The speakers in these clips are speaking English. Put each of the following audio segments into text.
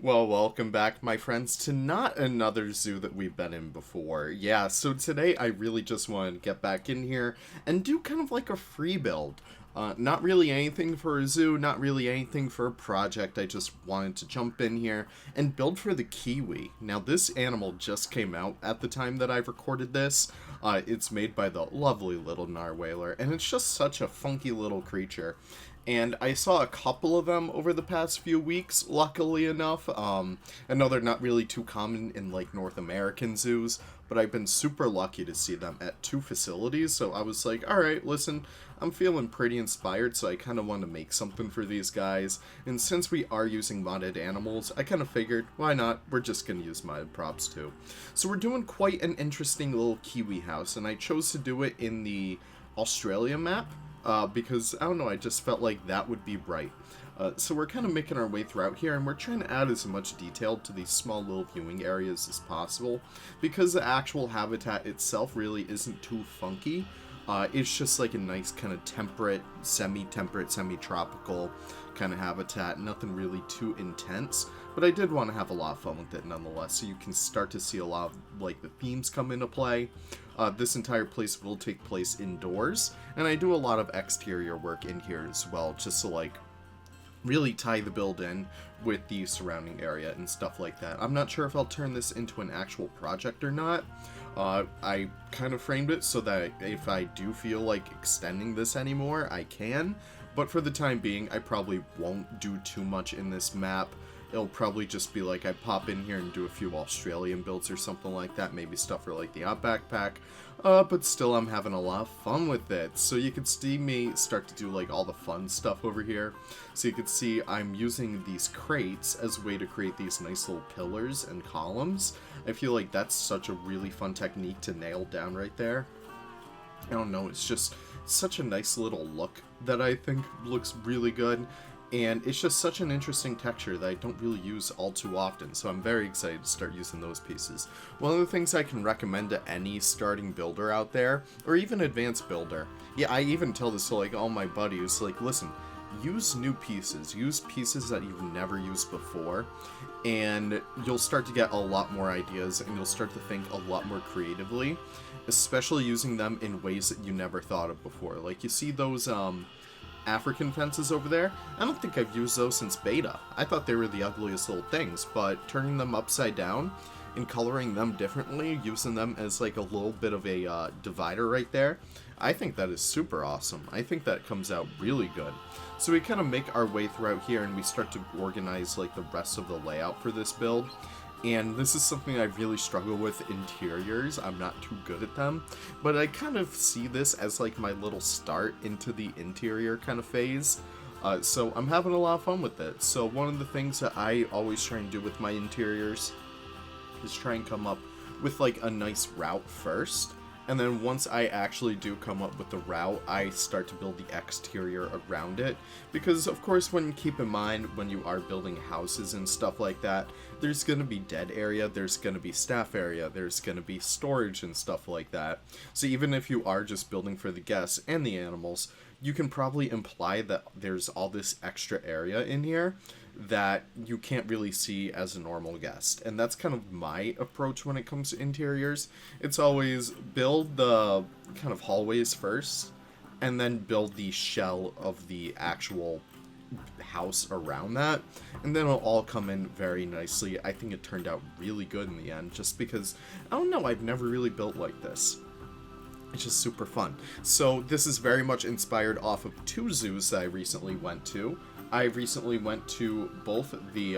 Well, welcome back, my friends, to not another zoo that we've been in before. Yeah, so today I really just wanted to get back in here and do kind of like a free build. Not really anything for a zoo, not really anything for a project. I just wanted to jump in here and build for the Kiwi. Now, this animal just came out at the time that I've recorded this. It's made by the lovely little narwhaler, and it's just such a funky little creature. And I saw a couple of them over the past few weeks, luckily enough. I know they're not really too common in, like, North American zoos, but I've been super lucky to see them at two facilities, so I was like, alright, listen, I'm feeling pretty inspired, so I kind of want to make something for these guys. And since we are using modded animals, I kind of figured, why not? We're just going to use modded props too. So we're doing quite an interesting little Kiwi house, and I chose to do it in the Australia map. Because, I don't know, I just felt like that would be right. So we're kind of making our way throughout here, and we're trying to add as much detail to these small little viewing areas as possible, because the actual habitat itself really isn't too funky. It's just like a nice kind of temperate, semi-tropical kind of habitat, nothing really too intense, but I did want to have a lot of fun with it nonetheless, so you can start to see a lot of, like, the themes come into play. This entire place will take place indoors, and I do a lot of exterior work in here as well, just to, like, really tie the build in with the surrounding area and stuff like that. I'm not sure if I'll turn this into an actual project or not. I kind of framed it so that if I do feel like extending this anymore, I can, but for the time being, I probably won't do too much in this map. It'll probably just be like I pop in here and do a few Australian builds or something like that, maybe stuff for like the Out Backpack, but still I'm having a lot of fun with it. So you can see me start to do like all the fun stuff over here. So you can see I'm using these crates as a way to create these nice little pillars and columns. I feel like that's such a really fun technique to nail down right there. I don't know, it's just such a nice little look that I think looks really good. And it's just such an interesting texture that I don't really use all too often, so I'm very excited to start using those pieces. One of the things I can recommend to any starting builder out there, or even advanced builder, yeah, I even tell this to like all my buddies, like, listen, use new pieces, use pieces that you've never used before, and you'll start to get a lot more ideas, and you'll start to think a lot more creatively, especially using them in ways that you never thought of before. Like, you see those, African fences over there? I don't think I've used those since beta. I thought they were the ugliest little things, but turning them upside down and coloring them differently, using them as like a little bit of a divider right there, I think that is super awesome. I think that comes out really good. So we kind of make our way throughout here and we start to organize like the rest of the layout for this build. And this is something I really struggle with interiors. I'm not too good at them, but I kind of see this as like my little start into the interior kind of phase. So I'm having a lot of fun with it. So one of the things that I always try and do with my interiors is try and come up with like a nice route first. And then once I actually do come up with the route, I start to build the exterior around it. Because, of course, keep in mind, when you are building houses and stuff like that, there's going to be dead area, there's going to be staff area, there's going to be storage and stuff like that. So even if you are just building for the guests and the animals, you can probably imply that there's all this extra area in here that you can't really see as a normal guest. And that's kind of my approach when it comes to interiors. It's always build the kind of hallways first, and then build the shell of the actual house around that, and then it'll all come in very nicely. I think it turned out really good in the end, just because, I don't know, I've never really built like this. It's just super fun. So this is very much inspired off of two zoos that I recently went to. I recently went to both the,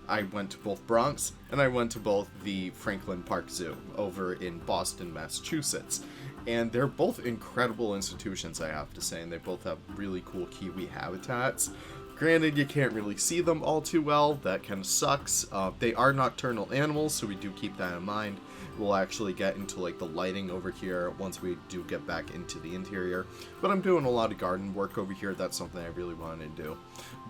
I went to both Bronx, and I went to both the Franklin Park Zoo over in Boston, Massachusetts. And they're both incredible institutions, I have to say, and they both have really cool Kiwi habitats. Granted, you can't really see them all too well, that kind of sucks. They are nocturnal animals, so we do keep that in mind. We'll actually get into like the lighting over here once we do get back into the interior. But I'm doing a lot of garden work over here, that's something I really wanted to do.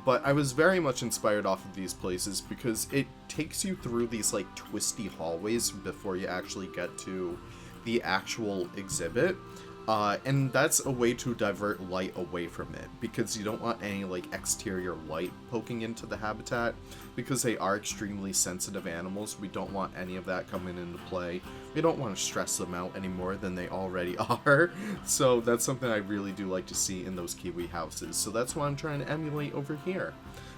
But I was very much inspired off of these places because it takes you through these like twisty hallways before you actually get to the actual exhibit. And that's a way to divert light away from it, because you don't want any like exterior light poking into the habitat, because they are extremely sensitive animals. We don't want any of that coming into play. We don't want to stress them out any more than they already are. So that's something I really do like to see in those kiwi houses. So that's what I'm trying to emulate over here.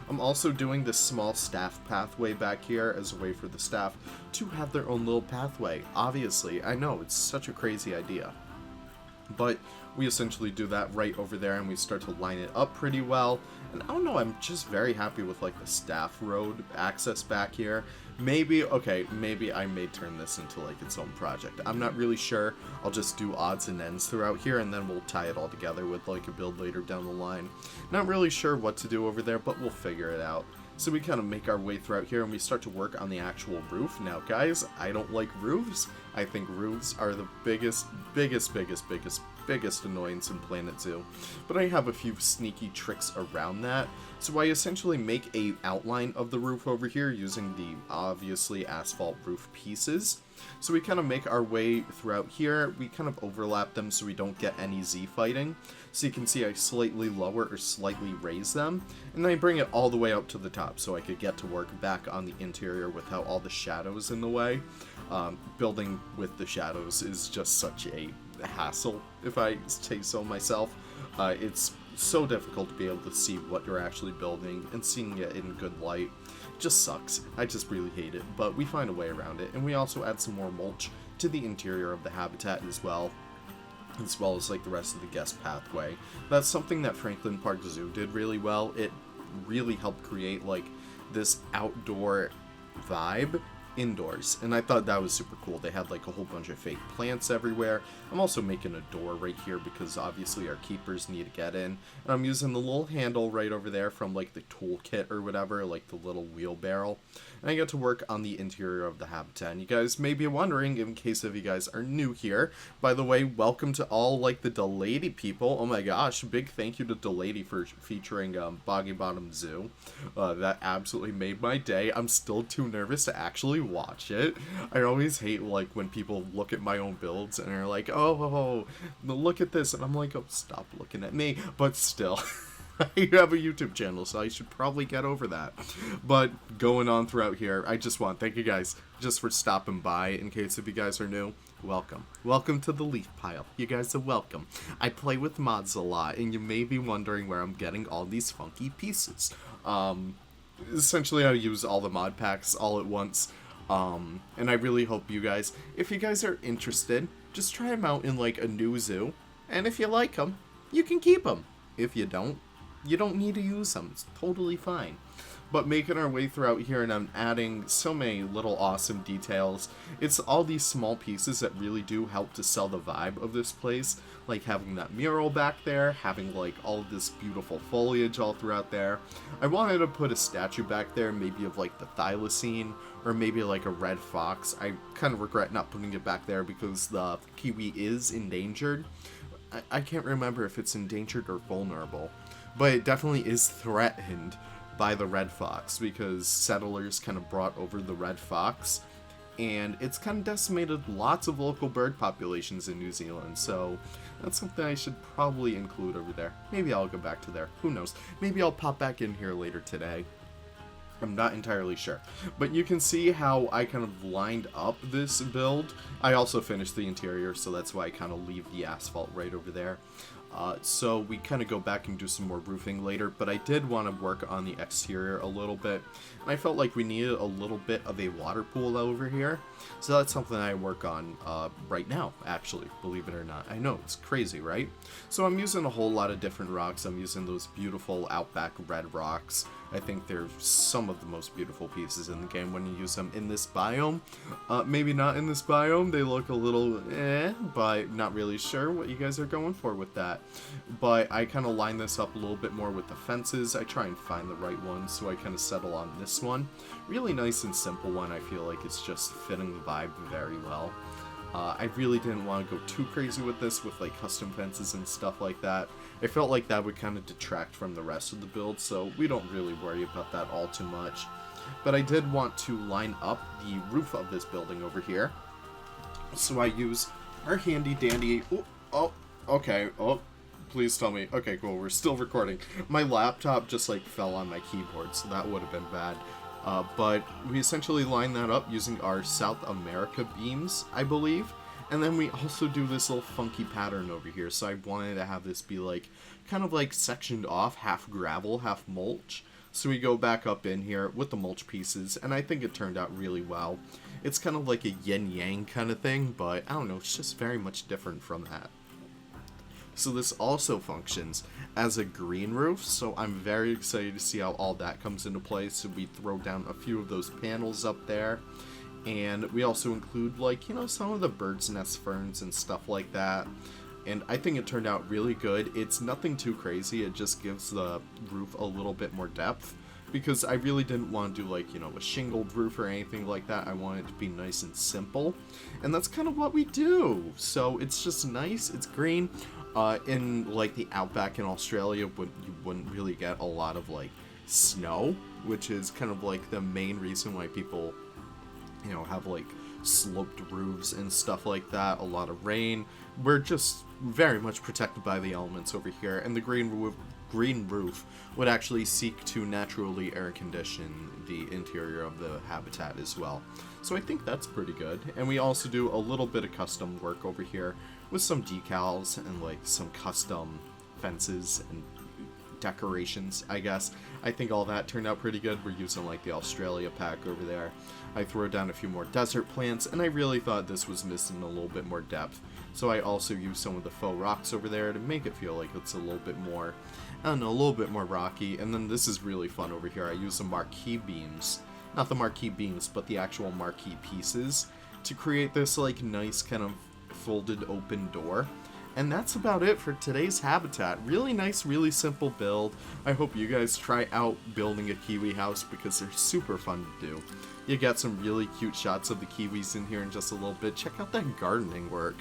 I'm also doing this small staff pathway back here as a way for the staff to have their own little pathway. Obviously, I know, it's such a crazy idea. But we essentially do that right over there, and we start to line it up pretty well. And I don't know, I'm just very happy with like the staff road access back here. Maybe I may turn this into like its own project. I'm not really sure. I'll just do odds and ends throughout here, and then we'll tie it all together with like a build later down the line. Not really sure what to do over there, but we'll figure it out. So we kind of make our way throughout here, and we start to work on the actual roof. Now, guys, I don't like roofs. I think roofs are the biggest annoyance in Planet Zoo. But I have a few sneaky tricks around that. So I essentially make a outline of the roof over here using the obviously asphalt roof pieces. So we kind of make our way throughout here. We kind of overlap them so we don't get any Z fighting. So you can see I slightly lower or slightly raise them, and then I bring it all the way up to the top so I could get to work back on the interior without all the shadows in the way. Building with the shadows is just such a hassle, if I say so myself. It's so difficult to be able to see what you're actually building, and seeing it in good light just sucks. I just really hate it, but we find a way around it. And we also add some more mulch to the interior of the habitat as well as like the rest of the guest pathway. That's something that Franklin Park Zoo did really well. It really helped create like this outdoor vibe indoors, and I thought that was super cool. They had like a whole bunch of fake plants everywhere. I'm also making a door right here because obviously our keepers need to get in, and I'm using the little handle right over there from like the toolkit or whatever, like the little wheelbarrow, and I get to work on the interior of the habitat. And you guys may be wondering, in case if you guys are new here, by the way, welcome to all like the Delady people. Oh my gosh, big thank you to Delady for featuring Boggy Bottom Zoo. That absolutely made my day. I'm still too nervous to actually watch it. I always hate like when people look at my own builds and are like, oh, look at this, and I'm like, oh, stop looking at me. But still, I have a YouTube channel, so I should probably get over that. But going on throughout here, I just want thank you guys just for stopping by. In case if you guys are new, welcome to the leaf pile. You guys are welcome. I play with mods a lot, and you may be wondering where I'm getting all these funky pieces. Essentially I use all the mod packs all at once. And I really hope you guys, if you guys are interested, just try them out in like a new zoo, and if you like them, you can keep them. If you don't need to use them. It's totally fine. But making our way throughout here, and I'm adding so many little awesome details. It's all these small pieces that really do help to sell the vibe of this place, like having that mural back there, having like all of this beautiful foliage all throughout there. I wanted to put a statue back there, maybe of like the thylacine, or maybe like a red fox. I kind of regret not putting it back there because the kiwi is endangered. I can't remember if it's endangered or vulnerable, but it definitely is threatened by the red fox because settlers kind of brought over the red fox, and it's kind of decimated lots of local bird populations in New Zealand. So that's something I should probably include over there. Maybe I'll go back to there. Who knows? Maybe I'll pop back in here later today. I'm not entirely sure. But you can see how I kind of lined up this build. I also finished the interior, so that's why I kind of leave the asphalt right over there. So we kind of go back and do some more roofing later, but I did want to work on the exterior a little bit, and I felt like we needed a little bit of a water pool over here, so that's something I work on right now, actually, believe it or not. I know, it's crazy, right? So I'm using a whole lot of different rocks. I'm using those beautiful Outback red rocks. I think they're some of the most beautiful pieces in the game when you use them in this biome. Maybe not in this biome, they look a little but not really sure what you guys are going for with that. But I kind of line this up a little bit more with the fences. I try and find the right one, so I kind of settle on this one. Really nice and simple one. I feel like it's just fitting the vibe very well. I really didn't want to go too crazy with this, with like custom fences and stuff like that. I felt like that would kind of detract from the rest of the build, so we don't really worry about that all too much. But I did want to line up the roof of this building over here. So I use our handy dandy, Okay, oh, please tell me. Okay, cool, we're still recording. My laptop just, like, fell on my keyboard, so that would have been bad. But we essentially line that up using our South America beams, I believe. And then we also do this little funky pattern over here, so I wanted to have this be, like, kind of, like, sectioned off, half gravel, half mulch. So we go back up in here with the mulch pieces, and I think it turned out really well. It's kind of like a yin-yang kind of thing, but I don't know, it's just very much different from that. So this also functions as a green roof, so I'm very excited to see how all that comes into play. So we throw down a few of those panels up there, and we also include, like, you know, some of the bird's nest ferns and stuff like that. And I think it turned out really good. It's nothing too crazy, it just gives the roof a little bit more depth, because I really didn't want to do, like, you know, a shingled roof or anything like that. I wanted it to be nice and simple, and that's kind of what we do. So it's just nice, it's green. In, like, the outback in Australia, you wouldn't really get a lot of, like, snow, which is kind of, like, the main reason why people, you know, have, like, sloped roofs and stuff like that, a lot of rain. We're just very much protected by the elements over here, and the green roof would actually seek to naturally air condition the interior of the habitat as well. So I think that's pretty good. And we also do a little bit of custom work over here with some decals and, like, some custom fences and decorations, I guess. I think all that turned out pretty good. We're using, like, the Australia pack over there. I threw down a few more desert plants, and I really thought this was missing a little bit more depth. So I also used some of the faux rocks over there to make it feel like it's a little bit more, I don't know, a little bit more rocky. And then this is really fun over here. I use the marquee beams, not the marquee beams, but the actual marquee pieces to create this, like, nice kind of folded open door. And that's about it for today's habitat. Really nice, really simple build. I hope you guys try out building a kiwi house because they're super fun to do. You got some really cute shots of the kiwis in here in just a little bit. Check out that gardening work.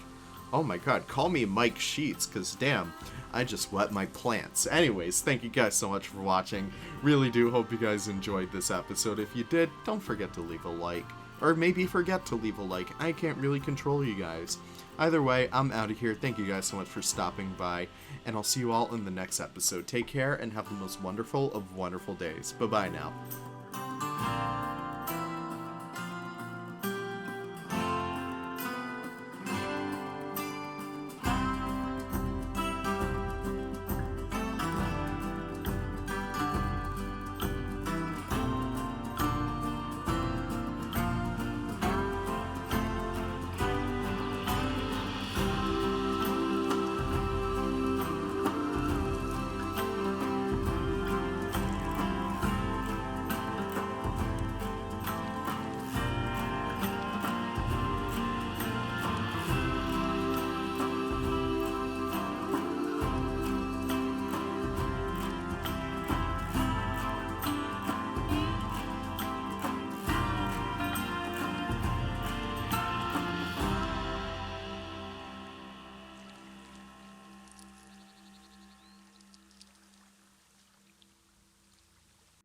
Oh my god, call me Mike Sheets, because damn, I just wet my plants. Anyways, thank you guys so much for watching. Really do hope you guys enjoyed this episode. If you did, don't forget to leave a like. Or maybe forget to leave a like. I can't really control you guys. Either way, I'm out of here. Thank you guys so much for stopping by, and I'll see you all in the next episode. Take care and have the most wonderful of wonderful days. Bye-bye now.